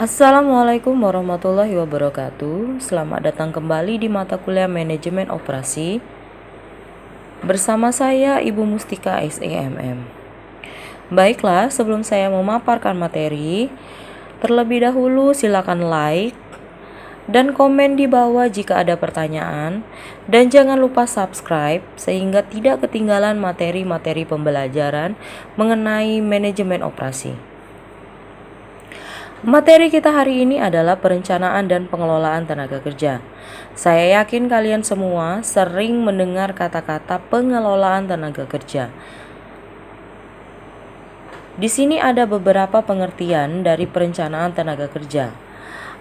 Assalamualaikum warahmatullahi wabarakatuh. Selamat datang kembali di mata kuliah Manajemen Operasi. Bersama saya Ibu Mustika SEMM. Baiklah, sebelum saya memaparkan materi, terlebih dahulu silakan like dan komen di bawah jika ada pertanyaan, dan jangan lupa subscribe sehingga tidak ketinggalan materi-materi pembelajaran mengenai manajemen operasi. Materi kita hari ini adalah perencanaan dan pengelolaan tenaga kerja. Saya yakin kalian semua sering mendengar kata-kata pengelolaan tenaga kerja. Di sini ada beberapa pengertian dari perencanaan tenaga kerja.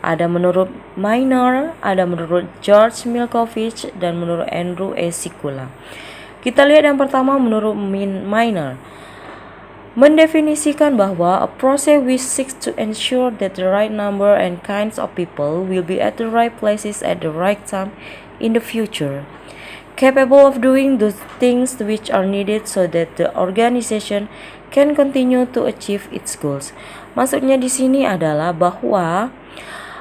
Ada menurut Miner, ada menurut George Milkovich, dan menurut Andrew E. Sikula. Kita lihat yang pertama menurut Miner. Mendefinisikan bahwa a process which seeks to ensure that the right number and kinds of people will be at the right places at the right time in the future, capable of doing those things which are needed so that the organization can continue to achieve its goals. Maksudnya di sini adalah bahwa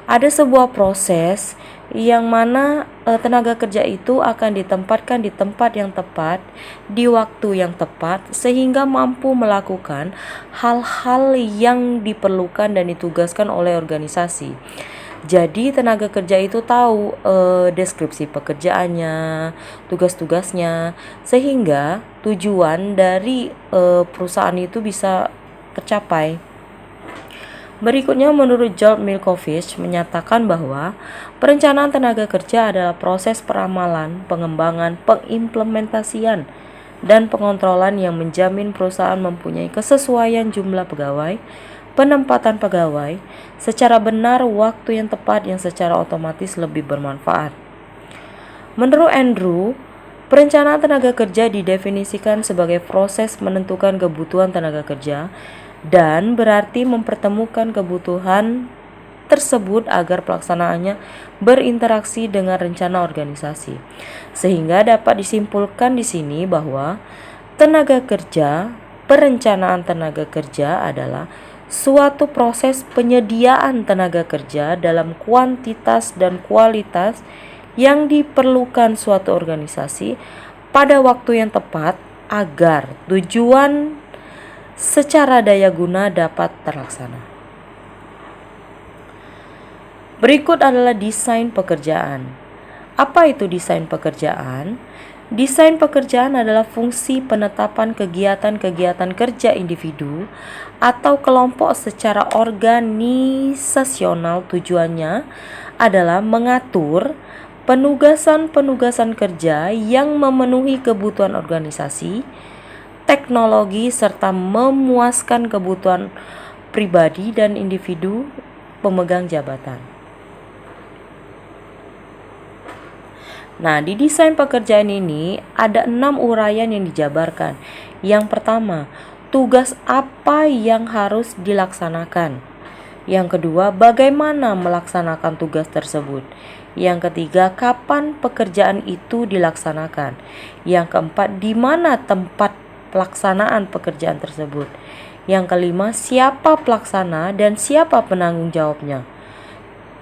ada sebuah proses yang mana tenaga kerja itu akan ditempatkan di tempat yang tepat, di waktu yang tepat, sehingga mampu melakukan hal-hal yang diperlukan dan ditugaskan oleh organisasi. Jadi tenaga kerja itu tahu deskripsi pekerjaannya, tugas-tugasnya, sehingga tujuan dari perusahaan itu bisa tercapai. Berikutnya menurut George Milkovich menyatakan bahwa perencanaan tenaga kerja adalah proses peramalan, pengembangan, pengimplementasian, dan pengontrolan yang menjamin perusahaan mempunyai kesesuaian jumlah pegawai, penempatan pegawai, secara benar waktu yang tepat yang secara otomatis lebih bermanfaat. Menurut Andrew, perencanaan tenaga kerja didefinisikan sebagai proses menentukan kebutuhan tenaga kerja dan berarti mempertemukan kebutuhan tersebut agar pelaksanaannya berinteraksi dengan rencana organisasi. Sehingga dapat disimpulkan di sini bahwa perencanaan tenaga kerja adalah suatu proses penyediaan tenaga kerja dalam kuantitas dan kualitas yang diperlukan suatu organisasi pada waktu yang tepat agar tujuan secara daya guna dapat terlaksana. Berikut adalah desain pekerjaan. Apa itu desain pekerjaan? Desain pekerjaan adalah fungsi penetapan kegiatan-kegiatan kerja individu atau kelompok secara organisasional. Tujuannya adalah mengatur penugasan-penugasan kerja yang memenuhi kebutuhan organisasi, teknologi, serta memuaskan kebutuhan pribadi dan individu pemegang jabatan. Nah, di desain pekerjaan ini ada 6 uraian yang dijabarkan. Yang pertama, tugas apa yang harus dilaksanakan. Yang kedua, bagaimana melaksanakan tugas tersebut. Yang ketiga, kapan pekerjaan itu dilaksanakan. Yang keempat, di mana tempat pelaksanaan pekerjaan tersebut. Yang kelima, siapa pelaksana dan siapa penanggung jawabnya.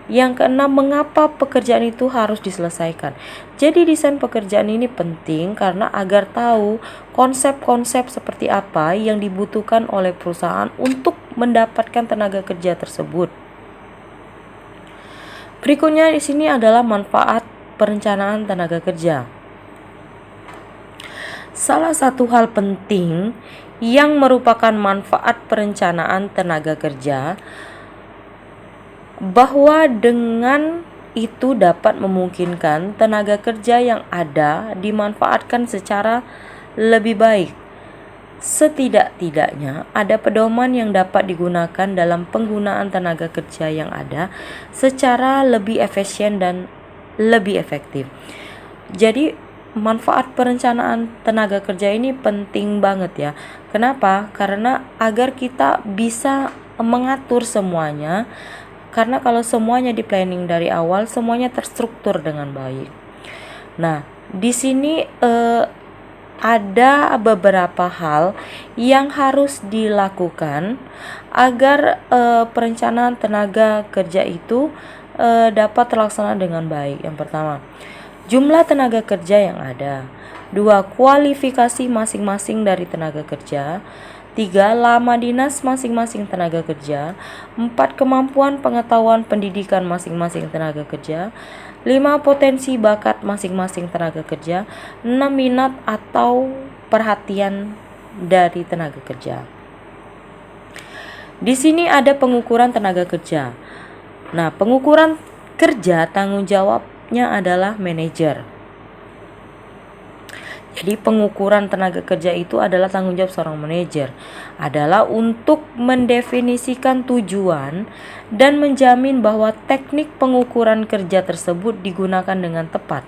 Yang keenam, mengapa pekerjaan itu harus diselesaikan. Jadi desain pekerjaan ini penting karena agar tahu konsep-konsep seperti apa yang dibutuhkan oleh perusahaan untuk mendapatkan tenaga kerja tersebut. Berikutnya di sini adalah manfaat perencanaan tenaga kerja. Salah satu hal penting yang merupakan manfaat perencanaan tenaga kerja bahwa dengan itu dapat memungkinkan tenaga kerja yang ada dimanfaatkan secara lebih baik. Setidak-tidaknya ada pedoman yang dapat digunakan dalam penggunaan tenaga kerja yang ada secara lebih efisien dan lebih efektif. Jadi manfaat perencanaan tenaga kerja ini penting banget ya. Kenapa? Karena agar kita bisa mengatur semuanya. Karena kalau semuanya di planning dari awal, semuanya terstruktur dengan baik. Nah, di sini ada beberapa hal yang harus dilakukan agar perencanaan tenaga kerja itu dapat terlaksana dengan baik. Yang pertama, jumlah tenaga kerja yang ada. 2. Kualifikasi masing-masing dari tenaga kerja. 3. Lama dinas masing-masing tenaga kerja. 4. Kemampuan pengetahuan pendidikan masing-masing tenaga kerja. 5. Potensi bakat masing-masing tenaga kerja. 6. Minat atau perhatian dari tenaga kerja. Di sini ada pengukuran tenaga kerja. Nah, pengukuran kerja tanggung jawabnya adalah manajer. Jadi pengukuran tenaga kerja itu adalah tanggung jawab seorang manajer, adalah untuk mendefinisikan tujuan dan menjamin bahwa teknik pengukuran kerja tersebut digunakan dengan tepat.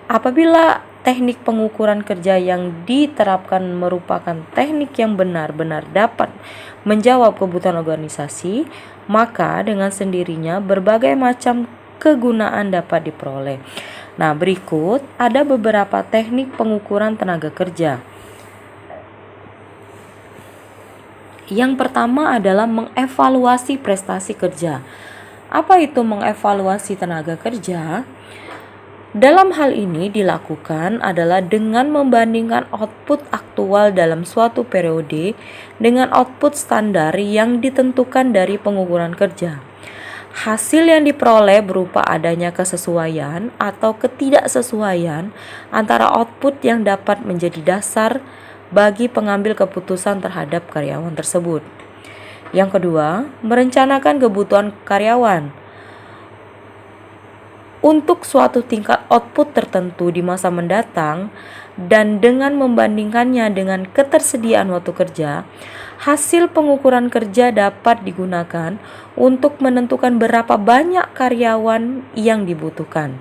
Apabila teknik pengukuran kerja yang diterapkan merupakan teknik yang benar-benar dapat menjawab kebutuhan organisasi, maka dengan sendirinya berbagai macam kegunaan dapat diperoleh. Nah, berikut ada beberapa teknik pengukuran tenaga kerja. Yang pertama adalah mengevaluasi prestasi kerja. Apa itu mengevaluasi tenaga kerja? Dalam hal ini dilakukan adalah dengan membandingkan output aktual dalam suatu periode dengan output standar yang ditentukan dari pengukuran kerja. Hasil yang diperoleh berupa adanya kesesuaian atau ketidaksesuaian antara output yang dapat menjadi dasar bagi pengambil keputusan terhadap karyawan tersebut. Yang kedua, merencanakan kebutuhan karyawan untuk suatu tingkat output tertentu di masa mendatang, dan dengan membandingkannya dengan ketersediaan waktu kerja, hasil pengukuran kerja dapat digunakan untuk menentukan berapa banyak karyawan yang dibutuhkan.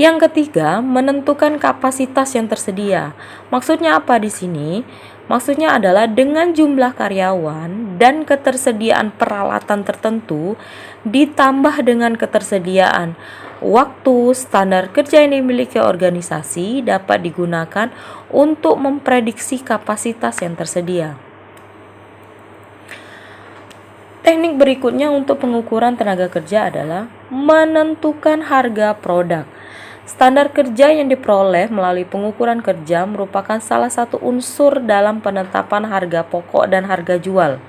Yang ketiga, menentukan kapasitas yang tersedia. Maksudnya apa di sini? Maksudnya adalah dengan jumlah karyawan dan ketersediaan peralatan tertentu ditambah dengan ketersediaan waktu, standar kerja yang dimiliki organisasi dapat digunakan untuk memprediksi kapasitas yang tersedia. Teknik berikutnya untuk pengukuran tenaga kerja adalah menentukan harga produk. Standar kerja yang diperoleh melalui pengukuran kerja merupakan salah satu unsur dalam penetapan harga pokok dan harga jual.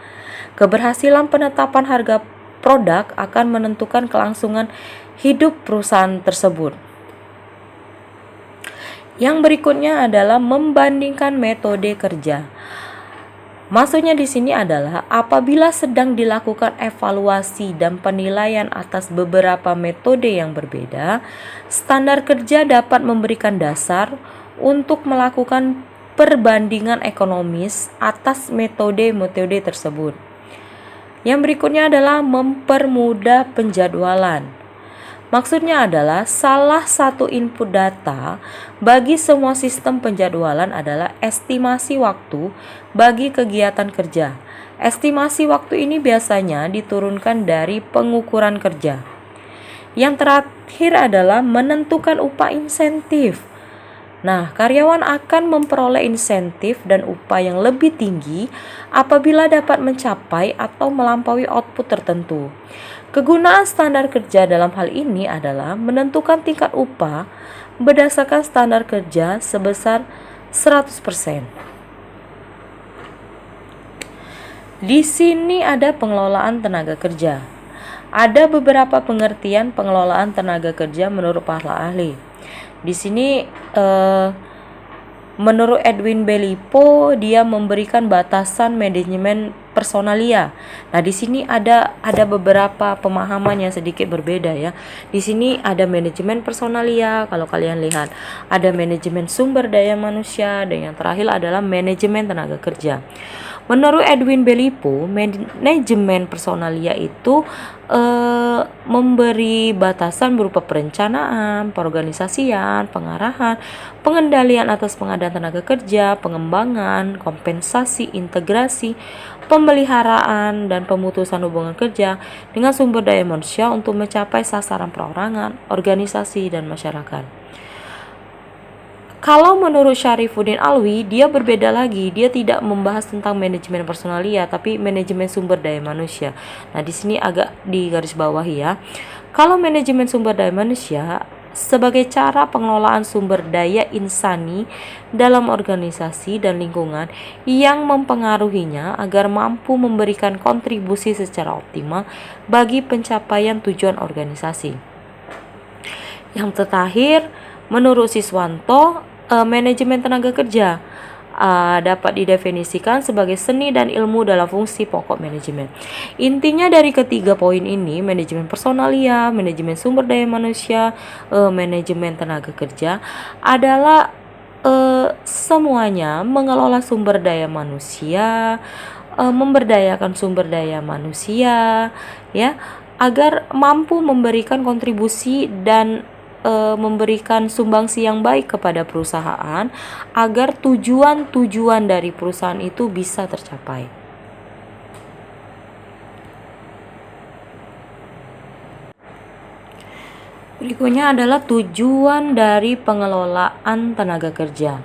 Keberhasilan penetapan harga produk akan menentukan kelangsungan hidup perusahaan tersebut. Yang berikutnya adalah membandingkan metode kerja. Maksudnya di sini adalah apabila sedang dilakukan evaluasi dan penilaian atas beberapa metode yang berbeda, standar kerja dapat memberikan dasar untuk melakukan perbandingan ekonomis atas metode-metode tersebut. Yang berikutnya adalah mempermudah penjadwalan. Maksudnya adalah salah satu input data bagi semua sistem penjadwalan adalah estimasi waktu bagi kegiatan kerja. Estimasi waktu ini biasanya diturunkan dari pengukuran kerja. Yang terakhir adalah menentukan upah insentif. Nah, karyawan akan memperoleh insentif dan upah yang lebih tinggi apabila dapat mencapai atau melampaui output tertentu. Kegunaan standar kerja dalam hal ini adalah menentukan tingkat upah berdasarkan standar kerja sebesar 100%. Di sini ada pengelolaan tenaga kerja. Ada beberapa pengertian pengelolaan tenaga kerja menurut para ahli. Di sini menurut Edwin Belipo, dia memberikan batasan manajemen personalia. Nah, di sini ada beberapa pemahaman yang sedikit berbeda ya. Di sini ada manajemen personalia, kalau kalian lihat, ada manajemen sumber daya manusia, dan yang terakhir adalah manajemen tenaga kerja. Menurut Edwin Belipo, manajemen personalia itu memberi batasan berupa perencanaan, perorganisasian, pengarahan, pengendalian atas pengadaan tenaga kerja, pengembangan, kompensasi, integrasi, pemeliharaan, dan pemutusan hubungan kerja dengan sumber daya manusia untuk mencapai sasaran perorangan, organisasi, dan masyarakat. Kalau menurut Syarifuddin Alwi, dia berbeda lagi. Dia tidak membahas tentang manajemen personalia, tapi manajemen sumber daya manusia. Nah, di sini agak digarisbawahi ya. Kalau manajemen sumber daya manusia sebagai cara pengelolaan sumber daya insani dalam organisasi dan lingkungan yang mempengaruhinya agar mampu memberikan kontribusi secara optimal bagi pencapaian tujuan organisasi. Yang terakhir, menurut Siswanto, manajemen tenaga kerja dapat didefinisikan sebagai seni dan ilmu dalam fungsi pokok manajemen. Intinya dari ketiga poin ini, manajemen personalia, manajemen sumber daya manusia, manajemen tenaga kerja adalah semuanya mengelola sumber daya manusia, memberdayakan sumber daya manusia, ya, agar mampu memberikan kontribusi dan memberikan sumbangsi yang baik kepada perusahaan agar tujuan-tujuan dari perusahaan itu bisa tercapai. Berikutnya adalah tujuan dari pengelolaan tenaga kerja.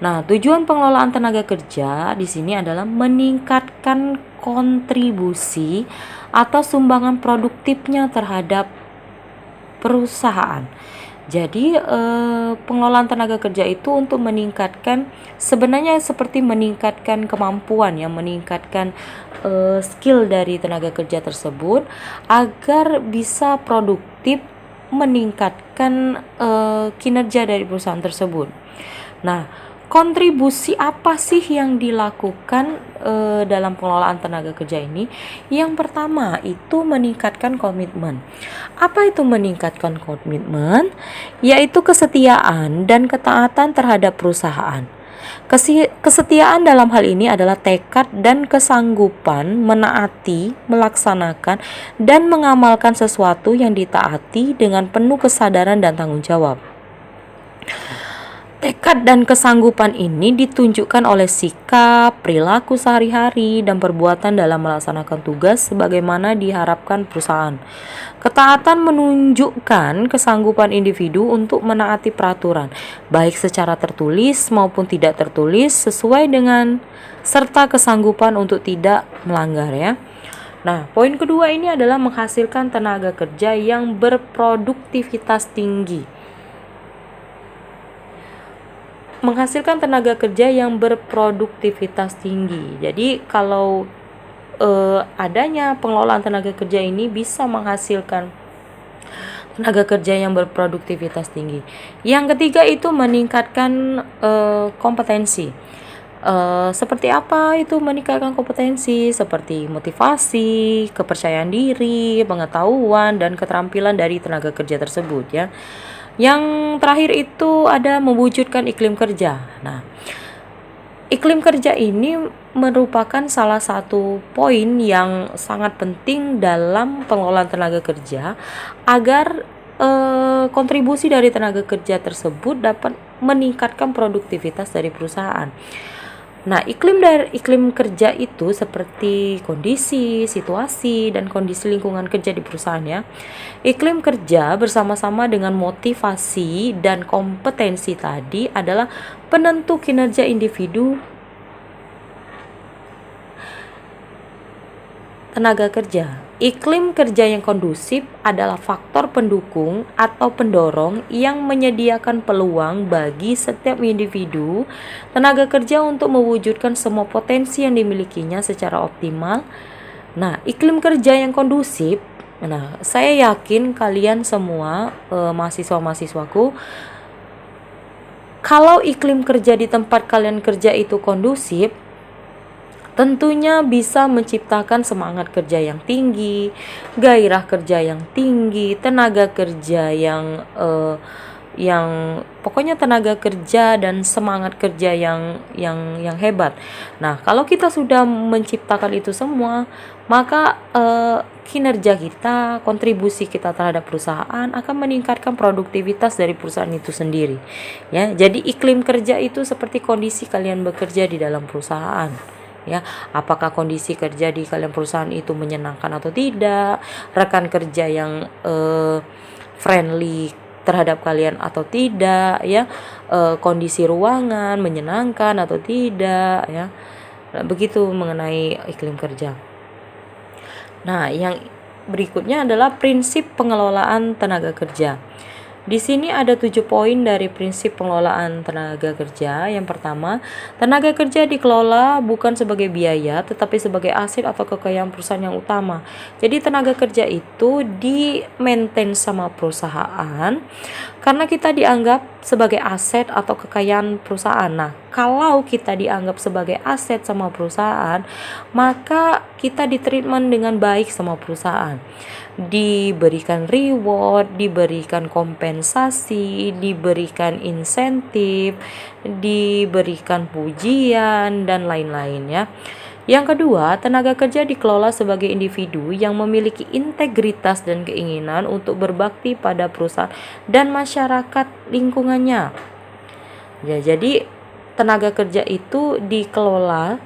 Nah, tujuan pengelolaan tenaga kerja di sini adalah meningkatkan kontribusi atau sumbangan produktifnya terhadap perusahaan. Jadi pengelolaan tenaga kerja itu untuk meningkatkan, sebenarnya seperti meningkatkan kemampuan ya, meningkatkan skill dari tenaga kerja tersebut agar bisa produktif, meningkatkan kinerja dari perusahaan tersebut. Nah, kontribusi apa sih yang dilakukan dalam pengelolaan tenaga kerja ini? Yang pertama itu meningkatkan komitmen. Apa itu meningkatkan komitmen? Yaitu kesetiaan dan ketaatan terhadap perusahaan. Kesetiaan dalam hal ini adalah tekad dan kesanggupan menaati, melaksanakan, dan mengamalkan sesuatu yang ditaati dengan penuh kesadaran dan tanggung jawab. Tekad dan kesanggupan ini ditunjukkan oleh sikap, perilaku sehari-hari, dan perbuatan dalam melaksanakan tugas sebagaimana diharapkan perusahaan. Ketaatan menunjukkan kesanggupan individu untuk menaati peraturan, baik secara tertulis maupun tidak tertulis, sesuai dengan serta kesanggupan untuk tidak melanggar ya. Nah, poin kedua ini adalah menghasilkan tenaga kerja yang berproduktivitas tinggi. Menghasilkan tenaga kerja yang berproduktivitas tinggi. Jadi kalau adanya pengelolaan tenaga kerja ini bisa menghasilkan tenaga kerja yang berproduktivitas tinggi. Yang ketiga itu meningkatkan kompetensi. Seperti apa itu meningkatkan kompetensi? Seperti motivasi, kepercayaan diri, pengetahuan, dan keterampilan dari tenaga kerja tersebut ya. Yang terakhir itu ada mewujudkan iklim kerja. Nah, iklim kerja ini merupakan salah satu poin yang sangat penting dalam pengelolaan tenaga kerja agar kontribusi dari tenaga kerja tersebut dapat meningkatkan produktivitas dari perusahaan. Nah, iklim kerja itu seperti kondisi, situasi, dan kondisi lingkungan kerja di perusahaan ya. Iklim kerja bersama-sama dengan motivasi dan kompetensi tadi adalah penentu kinerja individu tenaga kerja. Iklim kerja yang kondusif adalah faktor pendukung atau pendorong yang menyediakan peluang bagi setiap individu tenaga kerja untuk mewujudkan semua potensi yang dimilikinya secara optimal. Nah, iklim kerja yang kondusif, nah, saya yakin kalian semua mahasiswa-mahasiswaku, kalau iklim kerja di tempat kalian kerja itu kondusif, tentunya bisa menciptakan semangat kerja yang tinggi, gairah kerja yang tinggi, tenaga kerja yang pokoknya tenaga kerja dan semangat kerja yang hebat. Nah, kalau kita sudah menciptakan itu semua, maka kinerja kita, kontribusi kita terhadap perusahaan akan meningkatkan produktivitas dari perusahaan itu sendiri. Ya, jadi iklim kerja itu seperti kondisi kalian bekerja di dalam perusahaan. Ya, apakah kondisi kerja di kalian perusahaan itu menyenangkan atau tidak, rekan kerja yang friendly terhadap kalian atau tidak ya, kondisi ruangan menyenangkan atau tidak ya. Nah, begitu mengenai iklim kerja. Nah, yang berikutnya adalah prinsip pengelolaan tenaga kerja. Di sini ada 7 poin dari prinsip pengelolaan tenaga kerja. Yang pertama, tenaga kerja dikelola bukan sebagai biaya, tetapi sebagai aset atau kekayaan perusahaan yang utama. Jadi tenaga kerja itu di-maintain sama perusahaan karena kita dianggap sebagai aset atau kekayaan perusahaan. Nah, kalau kita dianggap sebagai aset sama perusahaan, maka kita ditreatment dengan baik sama perusahaan. Diberikan reward, diberikan kompensasi, diberikan insentif, diberikan pujian, dan lain-lain ya. Yang kedua, tenaga kerja dikelola sebagai individu yang memiliki integritas dan keinginan untuk berbakti pada perusahaan dan masyarakat lingkungannya. Ya, jadi tenaga kerja itu dikelola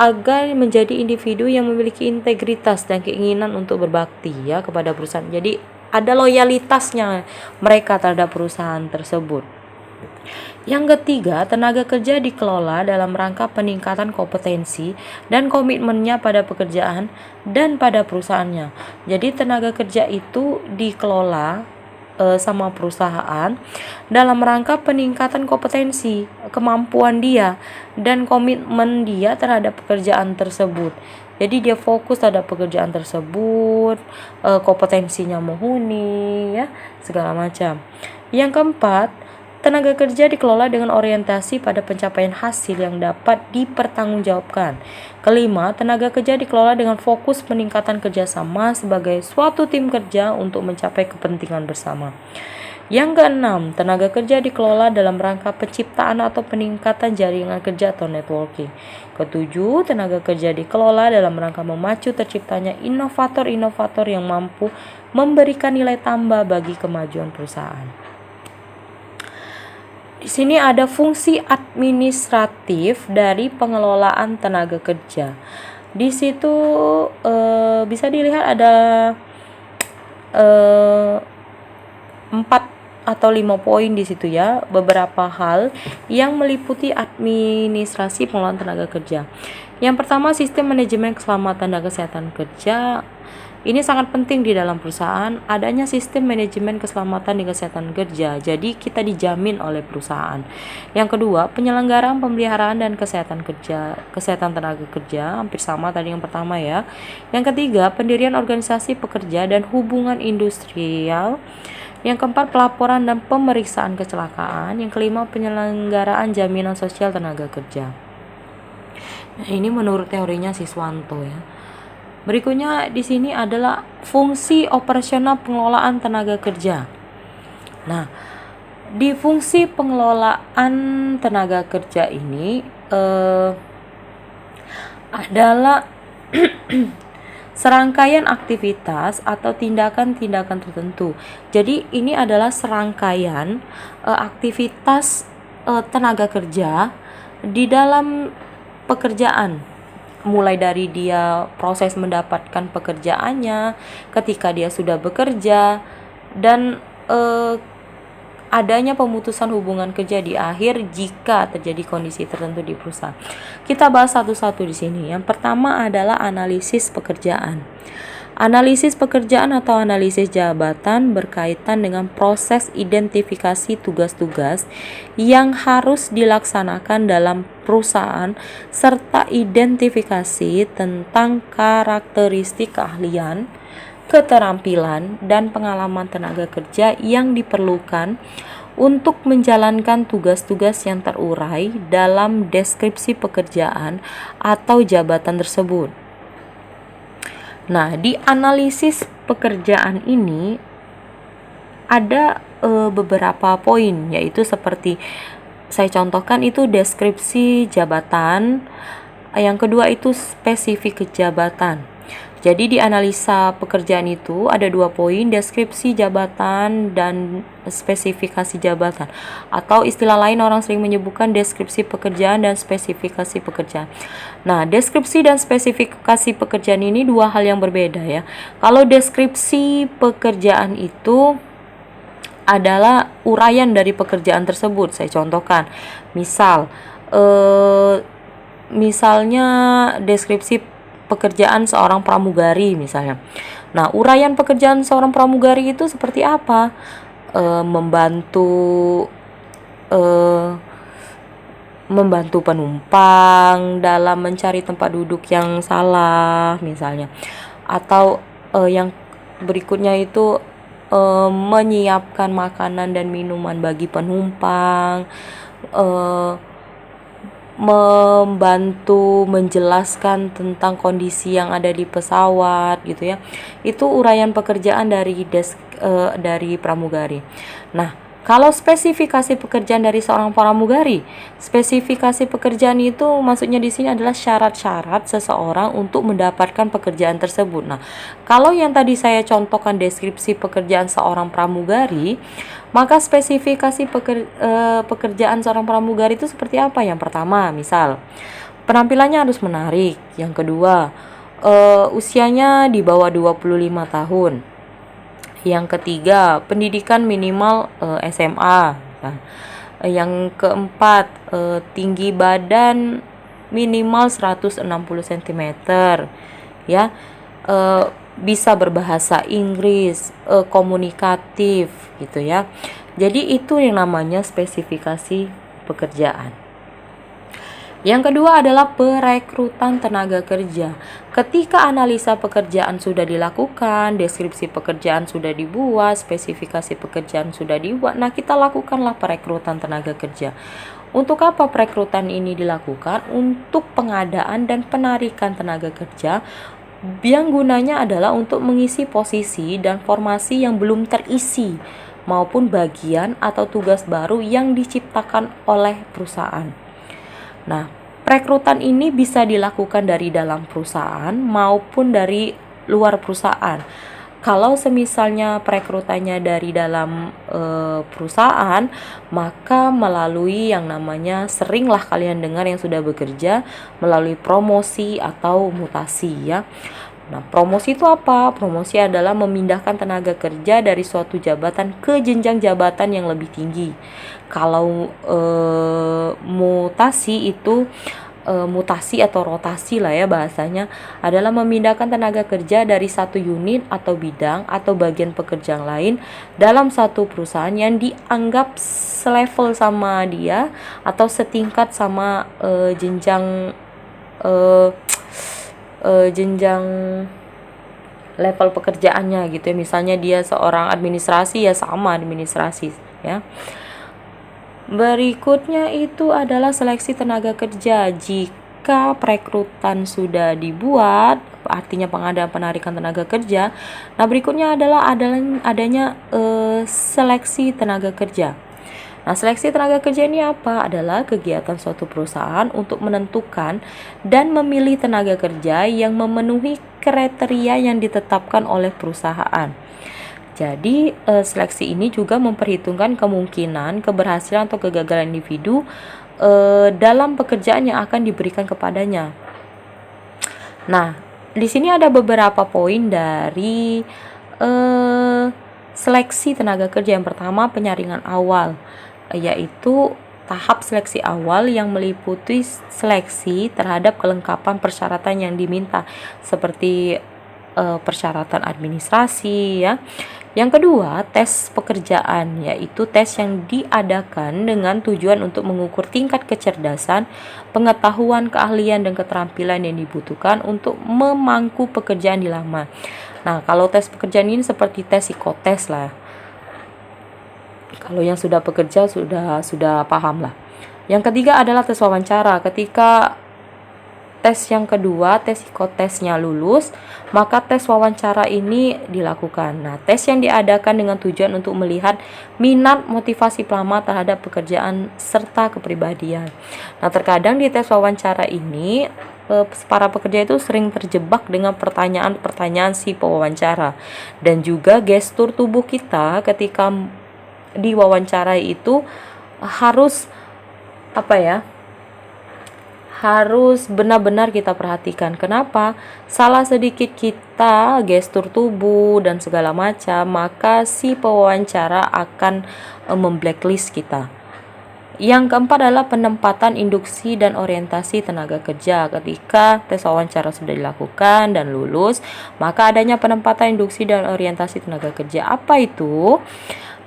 agar menjadi individu yang memiliki integritas dan keinginan untuk berbakti ya kepada perusahaan. Jadi ada loyalitasnya mereka terhadap perusahaan tersebut. Yang ketiga, tenaga kerja dikelola dalam rangka peningkatan kompetensi dan komitmennya pada pekerjaan dan pada perusahaannya. Jadi tenaga kerja itu dikelola sama perusahaan dalam rangka peningkatan kompetensi, kemampuan dia dan komitmen dia terhadap pekerjaan tersebut. Jadi dia fokus terhadap pekerjaan tersebut, kompetensinya mumpuni ya, segala macam. Yang keempat, tenaga kerja dikelola dengan orientasi pada pencapaian hasil yang dapat dipertanggungjawabkan. Kelima, tenaga kerja dikelola dengan fokus peningkatan kerjasama sebagai suatu tim kerja untuk mencapai kepentingan bersama. Yang keenam, tenaga kerja dikelola dalam rangka penciptaan atau peningkatan jaringan kerja atau networking. Ketujuh, tenaga kerja dikelola dalam rangka memacu terciptanya inovator-inovator yang mampu memberikan nilai tambah bagi kemajuan perusahaan. Di sini ada fungsi administratif dari pengelolaan tenaga kerja. Di situ bisa dilihat ada 4 atau 5 poin di situ ya, beberapa hal yang meliputi administrasi pengelolaan tenaga kerja. Yang pertama, sistem manajemen keselamatan dan kesehatan kerja. Ini sangat penting di dalam perusahaan, adanya sistem manajemen keselamatan dan kesehatan kerja. Jadi kita dijamin oleh perusahaan. Yang kedua, penyelenggaraan pemeliharaan dan kesehatan kerja, kesehatan tenaga kerja, hampir sama tadi yang pertama ya. Yang ketiga, pendirian organisasi pekerja dan hubungan industrial. Yang keempat, pelaporan dan pemeriksaan kecelakaan. Yang kelima, penyelenggaraan jaminan sosial tenaga kerja. Nah, ini menurut teorinya Siswanto ya. Berikutnya di sini adalah fungsi operasional pengelolaan tenaga kerja. Nah, di fungsi pengelolaan tenaga kerja ini adalah serangkaian aktivitas atau tindakan-tindakan tertentu. Jadi ini adalah serangkaian aktivitas tenaga kerja di dalam pekerjaan. Mulai dari dia proses mendapatkan pekerjaannya, ketika dia sudah bekerja, dan adanya pemutusan hubungan kerja di akhir jika terjadi kondisi tertentu di perusahaan. Kita bahas satu-satu di sini. Yang pertama adalah analisis pekerjaan. Analisis pekerjaan atau analisis jabatan berkaitan dengan proses identifikasi tugas-tugas yang harus dilaksanakan dalam perusahaan serta identifikasi tentang karakteristik keahlian, keterampilan, dan pengalaman tenaga kerja yang diperlukan untuk menjalankan tugas-tugas yang terurai dalam deskripsi pekerjaan atau jabatan tersebut. Nah, di analisis pekerjaan ini ada beberapa poin, yaitu seperti saya contohkan itu deskripsi jabatan, yang kedua itu spesifik jabatan. Jadi di analisa pekerjaan itu ada 2 poin, deskripsi jabatan dan spesifikasi jabatan. Atau istilah lain orang sering menyebutkan deskripsi pekerjaan dan spesifikasi pekerjaan. Nah, deskripsi dan spesifikasi pekerjaan ini 2 hal yang berbeda ya. Kalau deskripsi pekerjaan itu adalah uraian dari pekerjaan tersebut. Saya contohkan, misalnya deskripsi pekerjaan seorang pramugari misalnya. Nah, uraian pekerjaan seorang pramugari itu seperti apa? Membantu penumpang dalam mencari tempat duduk yang salah misalnya, atau yang berikutnya itu menyiapkan makanan dan minuman bagi penumpang, membantu menjelaskan tentang kondisi yang ada di pesawat gitu ya. Itu uraian pekerjaan dari pramugari. Nah, kalau spesifikasi pekerjaan dari seorang pramugari, spesifikasi pekerjaan itu maksudnya di sini adalah syarat-syarat seseorang untuk mendapatkan pekerjaan tersebut. Nah, kalau yang tadi saya contohkan deskripsi pekerjaan seorang pramugari, maka spesifikasi pekerjaan seorang pramugari itu seperti apa? Yang pertama, misal penampilannya harus menarik. Yang kedua, usianya di bawah 25 tahun. Yang ketiga, pendidikan minimal SMA. Nah, yang keempat, tinggi badan minimal 160 cm ya. Bisa berbahasa Inggris, komunikatif gitu ya. Jadi itu yang namanya spesifikasi pekerjaan. Yang kedua adalah perekrutan tenaga kerja. Ketika analisa pekerjaan sudah dilakukan, deskripsi pekerjaan sudah dibuat, spesifikasi pekerjaan sudah dibuat, nah kita lakukanlah perekrutan tenaga kerja. Untuk apa perekrutan ini dilakukan? Untuk pengadaan dan penarikan tenaga kerja yang gunanya adalah untuk mengisi posisi dan formasi yang belum terisi maupun bagian atau tugas baru yang diciptakan oleh perusahaan. Nah, perekrutan ini bisa dilakukan dari dalam perusahaan maupun dari luar perusahaan. Kalau semisalnya perekrutannya dari dalam perusahaan, maka melalui yang namanya, seringlah kalian dengar yang sudah bekerja, melalui promosi atau mutasi ya. Nah, promosi itu apa? Promosi adalah memindahkan tenaga kerja dari suatu jabatan ke jenjang jabatan yang lebih tinggi. Kalau mutasi itu mutasi atau rotasi lah ya bahasanya, adalah memindahkan tenaga kerja dari satu unit atau bidang atau bagian pekerjaan lain dalam satu perusahaan yang dianggap selevel sama dia atau setingkat sama jenjang level pekerjaannya gitu ya. Misalnya dia seorang administrasi, ya sama administrasi ya. Berikutnya itu adalah seleksi tenaga kerja. Jika perekrutan sudah dibuat, artinya pengadaan penarikan tenaga kerja. Nah, berikutnya adalah adanya seleksi tenaga kerja. Nah, seleksi tenaga kerja ini apa? Adalah kegiatan suatu perusahaan untuk menentukan dan memilih tenaga kerja yang memenuhi kriteria yang ditetapkan oleh perusahaan. Jadi, seleksi ini juga memperhitungkan kemungkinan keberhasilan atau kegagalan individu dalam pekerjaan yang akan diberikan kepadanya. Nah, di sini ada beberapa poin dari seleksi tenaga kerja. Yang pertama, penyaringan awal, yaitu tahap seleksi awal yang meliputi seleksi terhadap kelengkapan persyaratan yang diminta, seperti persyaratan administrasi ya. Yang kedua, tes pekerjaan, yaitu tes yang diadakan dengan tujuan untuk mengukur tingkat kecerdasan, pengetahuan, keahlian, dan keterampilan yang dibutuhkan untuk memangku pekerjaan di laman. Nah, kalau tes pekerjaan ini seperti tes psikotes lah. Kalau yang sudah bekerja sudah paham lah. Yang ketiga adalah tes wawancara. Ketika tes yang kedua, tes psikotesnya lulus, maka tes wawancara ini dilakukan. Nah, tes yang diadakan dengan tujuan untuk melihat minat, motivasi pelamar terhadap pekerjaan serta kepribadian. Nah, terkadang di tes wawancara ini para pekerja itu sering terjebak dengan pertanyaan-pertanyaan si pewawancara, dan juga gestur tubuh kita ketika diwawancara itu harus harus benar-benar kita perhatikan. Kenapa? Salah sedikit kita, gestur tubuh dan segala macam, maka si pewawancara akan memblacklist kita. Yang keempat adalah penempatan induksi dan orientasi tenaga kerja. Ketika tes wawancara sudah dilakukan dan lulus, maka adanya penempatan induksi dan orientasi tenaga kerja. Apa itu?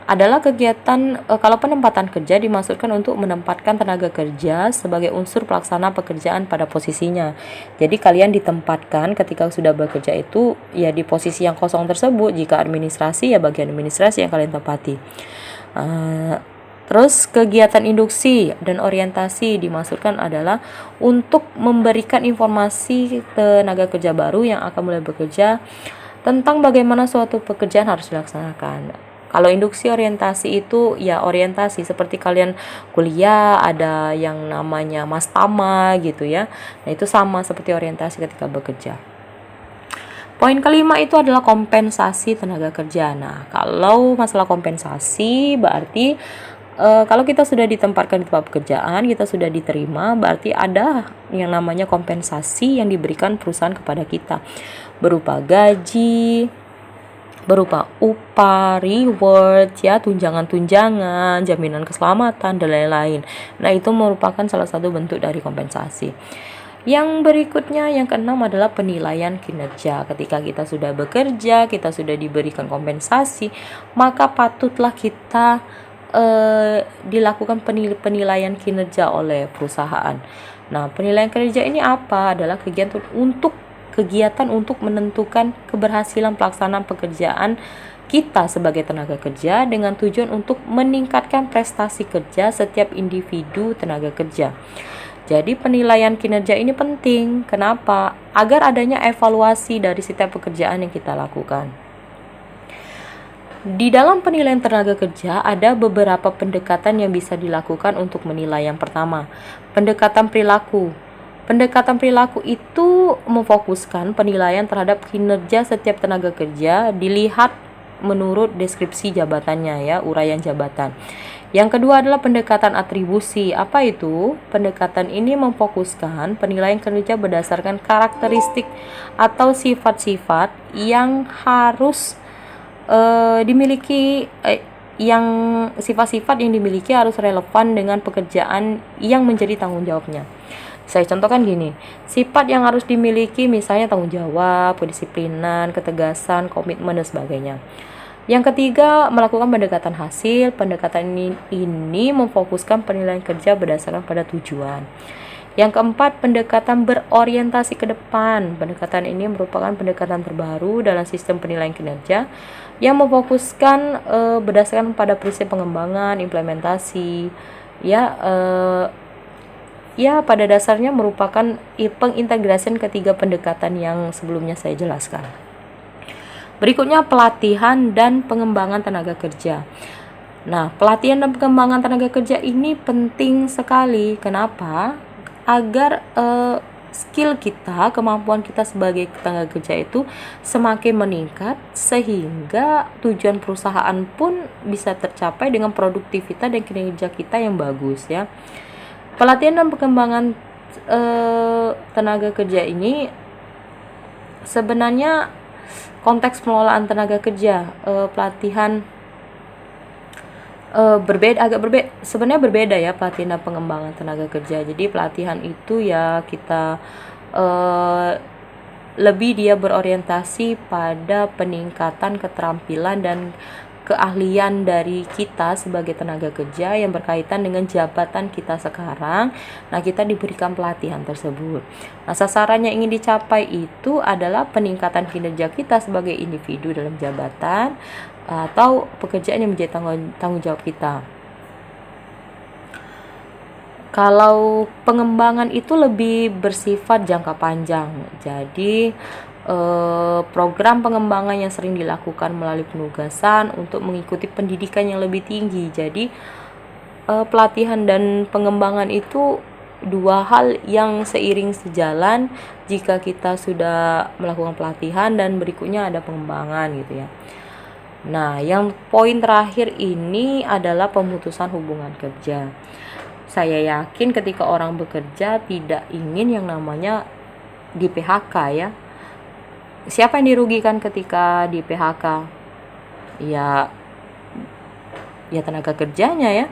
Adalah kegiatan kalau penempatan kerja dimaksudkan untuk menempatkan tenaga kerja sebagai unsur pelaksana pekerjaan pada posisinya. Jadi kalian ditempatkan ketika sudah bekerja itu ya di posisi yang kosong tersebut. Jika administrasi ya bagian administrasi yang kalian tempati. Terus kegiatan induksi dan orientasi dimaksudkan adalah untuk memberikan informasi tenaga kerja baru yang akan mulai bekerja tentang bagaimana suatu pekerjaan harus dilaksanakan. Kalau induksi orientasi itu ya orientasi seperti kalian kuliah ada yang namanya mastama gitu ya. Nah, itu sama seperti orientasi ketika bekerja. Poin kelima itu adalah kompensasi tenaga kerja. Nah, kalau masalah kompensasi berarti kalau kita sudah ditempatkan di tempat pekerjaan, kita sudah diterima, berarti ada yang namanya kompensasi yang diberikan perusahaan kepada kita berupa gaji, berupa upah, reward, ya, tunjangan-tunjangan, jaminan keselamatan, dan lain-lain. Nah, itu merupakan salah satu bentuk dari kompensasi. Yang berikutnya, yang keenam adalah penilaian kinerja. Ketika kita sudah bekerja, kita sudah diberikan kompensasi, maka patutlah kita dilakukan penilaian kinerja oleh perusahaan. Nah, penilaian kinerja ini apa? Adalah kegiatan untuk menentukan keberhasilan pelaksanaan pekerjaan kita sebagai tenaga kerja dengan tujuan untuk meningkatkan prestasi kerja setiap individu tenaga kerja. Jadi penilaian kinerja ini penting. Kenapa? Agar adanya evaluasi dari setiap pekerjaan yang kita lakukan. Di dalam penilaian tenaga kerja ada beberapa pendekatan yang bisa dilakukan untuk menilai. Yang pertama, pendekatan perilaku. Pendekatan perilaku itu memfokuskan penilaian terhadap kinerja setiap tenaga kerja dilihat menurut deskripsi jabatannya ya, uraian jabatan. Yang kedua adalah pendekatan atribusi. Apa itu? Pendekatan ini memfokuskan penilaian kinerja berdasarkan karakteristik atau sifat-sifat yang harus dimiliki yang sifat-sifat yang dimiliki harus relevan dengan pekerjaan yang menjadi tanggung jawabnya. Saya contohkan gini, sifat yang harus dimiliki misalnya tanggung jawab, kedisiplinan, ketegasan, komitmen, dan sebagainya. Yang ketiga, melakukan pendekatan hasil. Pendekatan ini memfokuskan penilaian kerja berdasarkan pada tujuan. Yang keempat, pendekatan berorientasi ke depan. Pendekatan ini merupakan pendekatan terbaru dalam sistem penilaian kinerja yang memfokuskan berdasarkan pada prinsip pengembangan, implementasi, pada dasarnya merupakan pengintegrasian ketiga pendekatan yang sebelumnya saya jelaskan. Berikutnya pelatihan dan pengembangan tenaga kerja. Nah, pelatihan dan pengembangan tenaga kerja ini penting sekali. Kenapa? Agar skill kita, kemampuan kita sebagai tenaga kerja itu semakin meningkat sehingga tujuan perusahaan pun bisa tercapai dengan produktivitas dan kinerja kita yang bagus ya. Pelatihan dan pengembangan tenaga kerja ini sebenarnya konteks pengelolaan tenaga kerja, pelatihan sebenarnya berbeda ya pelatihan dan pengembangan tenaga kerja. Jadi pelatihan itu ya kita lebih dia berorientasi pada peningkatan keterampilan dan keahlian dari kita sebagai tenaga kerja yang berkaitan dengan jabatan kita sekarang. Nah, kita diberikan pelatihan tersebut. Nah, sasaran yang ingin dicapai itu adalah peningkatan kinerja kita sebagai individu dalam jabatan atau pekerjaan yang menjadi tanggung jawab kita. Kalau pengembangan itu lebih bersifat jangka panjang. Jadi program pengembangan yang sering dilakukan melalui penugasan untuk mengikuti pendidikan yang lebih tinggi. Jadi pelatihan dan pengembangan itu dua hal yang seiring sejalan jika kita sudah melakukan pelatihan dan berikutnya ada pengembangan gitu ya. Nah, yang poin terakhir ini adalah pemutusan hubungan kerja. saya yakin ketika orang bekerja tidak ingin yang namanya di PHK ya. Siapa yang dirugikan ketika di PHK? Ya tenaga kerjanya ya.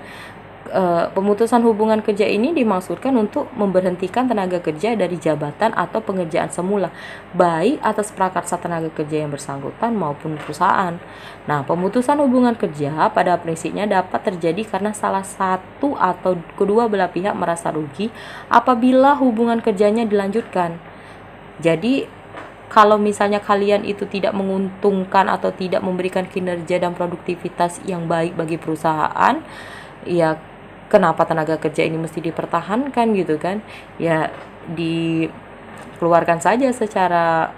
Pemutusan hubungan kerja ini dimaksudkan untuk memberhentikan tenaga kerja dari jabatan atau pengerjaan semula, baik atas prakarsa tenaga kerja yang bersangkutan maupun perusahaan. Nah, pemutusan hubungan kerja pada prinsipnya dapat terjadi karena salah satu atau kedua belah pihak merasa rugi apabila hubungan kerjanya dilanjutkan. Jadi, kalau misalnya kalian itu tidak menguntungkan atau tidak memberikan kinerja dan produktivitas yang baik bagi perusahaan, ya kenapa tenaga kerja ini mesti dipertahankan gitu kan? Ya dikeluarkan saja secara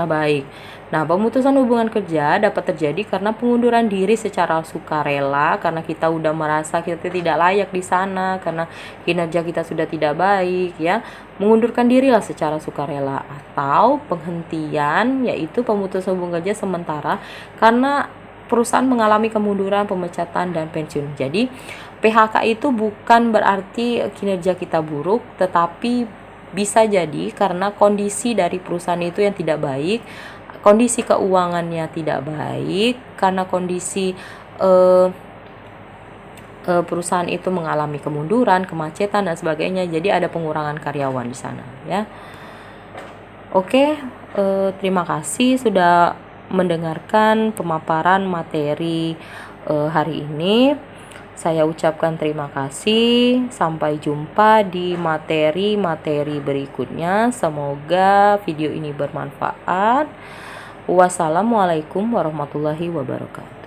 baik. Nah, pemutusan hubungan kerja dapat terjadi karena pengunduran diri secara sukarela, karena kita udah merasa kita tidak layak di sana, karena kinerja kita sudah tidak baik ya. Mengundurkan dirilah secara sukarela, atau penghentian yaitu pemutusan hubungan kerja sementara karena perusahaan mengalami kemunduran, pemecatan, dan pensiun. Jadi PHK itu bukan berarti kinerja kita buruk, tetapi bisa jadi karena kondisi dari perusahaan itu yang tidak baik, kondisi keuangannya tidak baik, karena kondisi perusahaan itu mengalami kemunduran, kemacetan, dan sebagainya. Jadi ada pengurangan karyawan di sana ya. Oke, terima kasih sudah mendengarkan pemaparan materi hari ini. Saya ucapkan terima kasih. Sampai jumpa di materi-materi berikutnya. Semoga video ini bermanfaat. Wassalamualaikum warahmatullahi wabarakatuh.